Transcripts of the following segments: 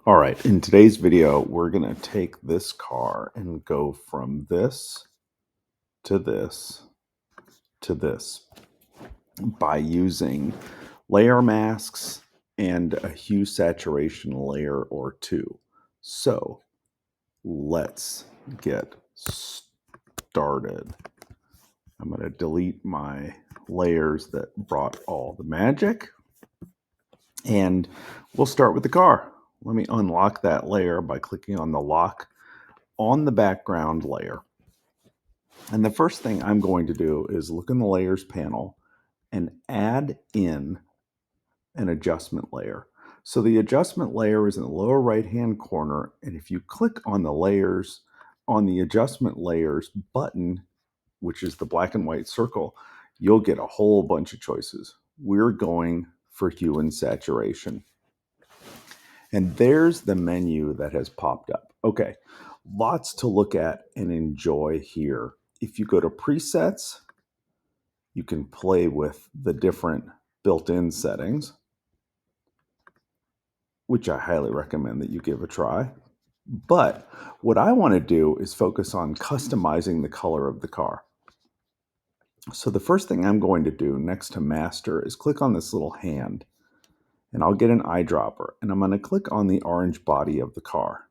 All right, in today's video, we're going to take this car and go from this to this to this by using layer masks and a hue saturation layer or two. So let's get started. I'm going to delete my layers that brought all the magic, and we'll start with the car. Let me unlock that layer by clicking on the lock on the background layer. And the first thing I'm going to do is look in the layers panel and add in an adjustment layer. So the adjustment layer is in the lower right hand corner. And if you click on the layers on the adjustment layers button, which is the black and white circle, you'll get a whole bunch of choices. We're going for hue and saturation. And there's the menu that has popped up. Okay, lots to look at and enjoy here. If you go to presets, you can play with the different built-in settings, which I highly recommend that you give a try. But what I want to do is focus on customizing the color of the car. So the first thing I'm going to do next to master is click on this little hand, and I'll get an eyedropper, and I'm going to click on the orange body of the car.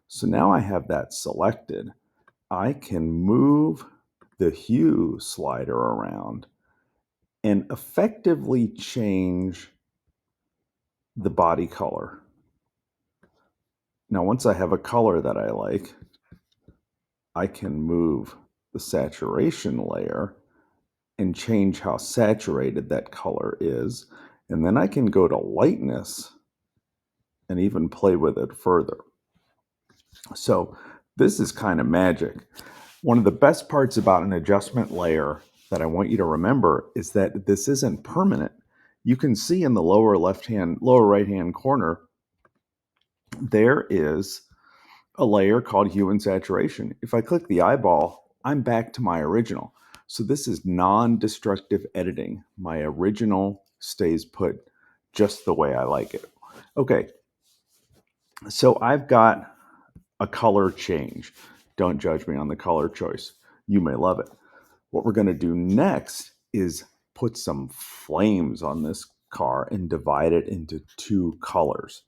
So now I have that selected. I can move the hue slider around and effectively change the body color. Now, once I have a color that I like, I can move the saturation layer and change how saturated that color is. And then I can go to lightness and even play with it further. So this is kind of magic. One of the best parts about an adjustment layer that I want you to remember is that this isn't permanent. You can see in the lower right hand corner, there is a layer called hue and saturation. If I click the eyeball, I'm back to my original. So this is non-destructive editing. My original stays put just the way I like it. Okay, so I've got a color change. Don't judge me on the color choice. You may love it. What we're going to do next is put some flames on this car and divide it into two colors.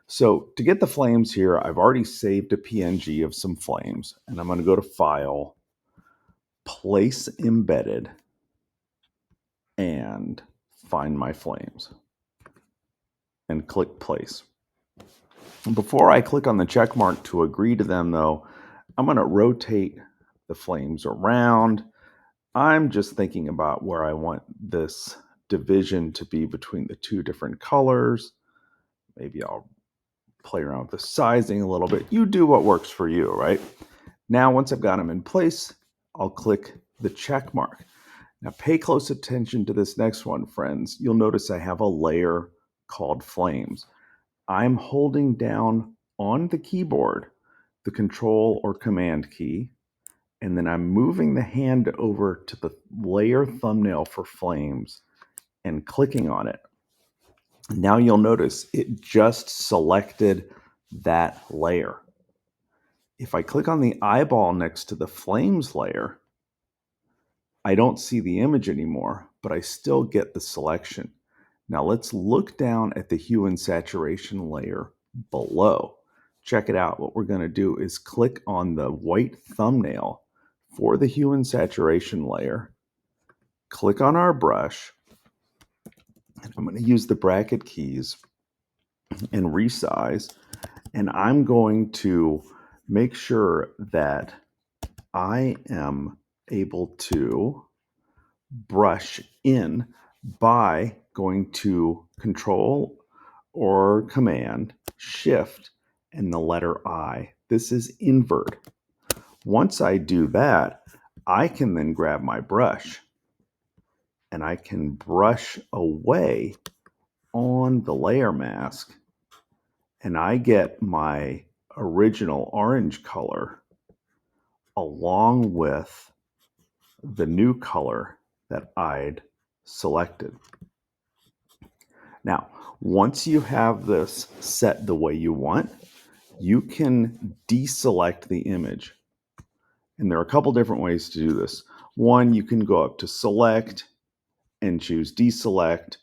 So to get the flames here, I've already saved a PNG of some flames, and I'm going to go to File, Place Embedded, and find my flames, and click Place. Before I click on the check mark to agree to them, though, I'm going to rotate the flames around. I'm just thinking about where I want this division to be between the two different colors. Maybe I'll play around with the sizing a little bit. You do what works for you, right? Now, once I've got them in place, I'll click the check mark. Now, pay close attention to this next one, friends. You'll notice I have a layer called flames. I'm holding down on the keyboard the control or command key, and then I'm moving the hand over to the layer thumbnail for flames and clicking on it. Now you'll notice it just selected that layer. If I click on the eyeball next to the flames layer, I don't see the image anymore, but I still get the selection. Now let's look down at the hue and saturation layer below. Check it out. What we're going to do is click on the white thumbnail for the hue and saturation layer, click on our brush, and I'm going to use the bracket keys and resize, and I'm going to make sure that I am able to brush in by going to Control or Command, Shift, and the letter I. This is invert. Once I do that, I can then grab my brush and I can brush away on the layer mask, and I get my original orange color along with the new color that I'd selected. Now, Once you have this set the way you want, you can deselect the image. And there are a couple different ways to do this. One, you can go up to select and choose deselect,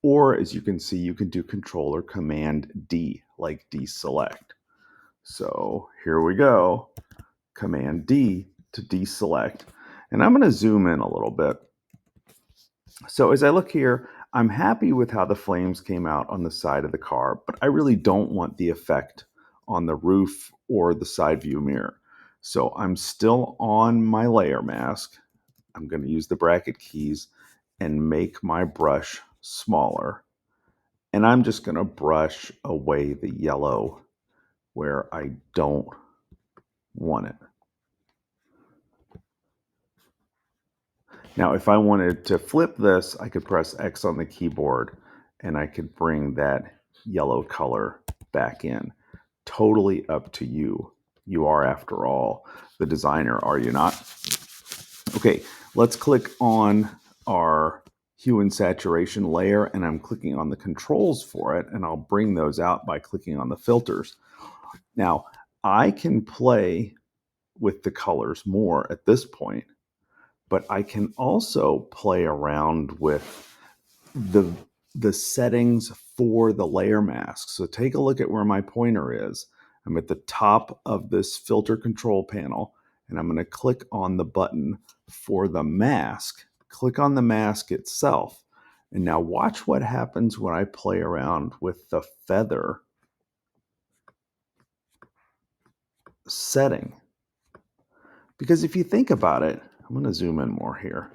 or as you can see, you can do Control or Command D, like deselect. So here we go, Command D to deselect. And I'm going to zoom in a little bit. So as I look here, I'm happy with how the flames came out on the side of the car, but I really don't want the effect on the roof or the side view mirror. So I'm still on my layer mask. I'm going to use the bracket keys and make my brush smaller. And I'm just going to brush away the yellow where I don't want it. Now, if I wanted to flip this, I could press X on the keyboard and I could bring that yellow color back in. Totally up to you. You are, after all, the designer, are you not? Okay, let's click on our hue and saturation layer, and I'm clicking on the controls for it, and I'll bring those out by clicking on the filters. Now, I can play with the colors more at this point, but I can also play around with the settings for the layer mask. So take a look at where my pointer is. I'm at the top of this filter control panel, and I'm going to click on the button for the mask. Click on the mask itself. And now watch what happens when I play around with the feather setting. Because if you think about it, I'm going to zoom in more here.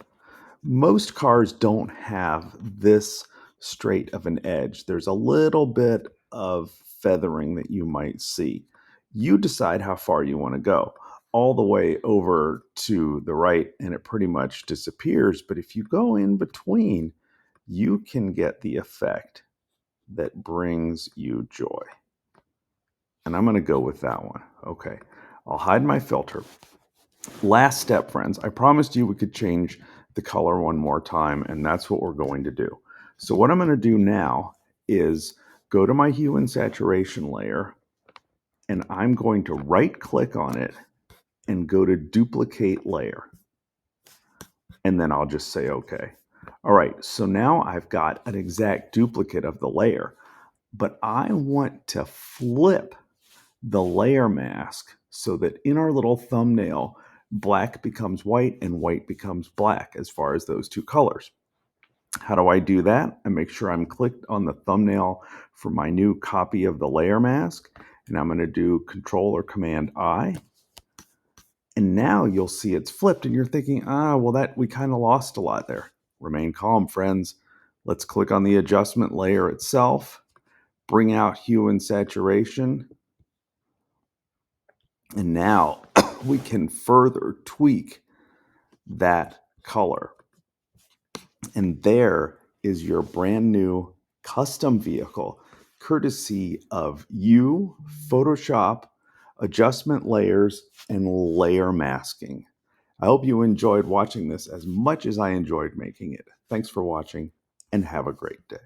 Most cars don't have this straight of an edge. There's a little bit of feathering that you might see. You decide how far you want to go. All the way over to the right, and it pretty much disappears. But if you go in between, you can get the effect that brings you joy. And I'm going to go with that one. Okay, I'll hide my filter. Last step, friends. I promised you we could change the color one more time, and that's what we're going to do. So what I'm going to do now is go to my hue and saturation layer, and I'm going to right click on it and go to duplicate layer. And then I'll just say okay. All right, so now I've got an exact duplicate of the layer, but I want to flip the layer mask so that in our little thumbnail, black becomes white and white becomes black as far as those two colors. How do I do that? I make sure I'm clicked on the thumbnail for my new copy of the layer mask, and I'm going to do Control or Command I. And now you'll see it's flipped, and you're thinking, well, that we kind of lost a lot there. Remain calm, friends. Let's click on the adjustment layer itself, bring out hue and saturation, and now we can further tweak that color. And there is your brand new custom vehicle, courtesy of you, Photoshop, adjustment layers, and layer masking. I hope you enjoyed watching this as much as I enjoyed making it. Thanks for watching, and have a great day.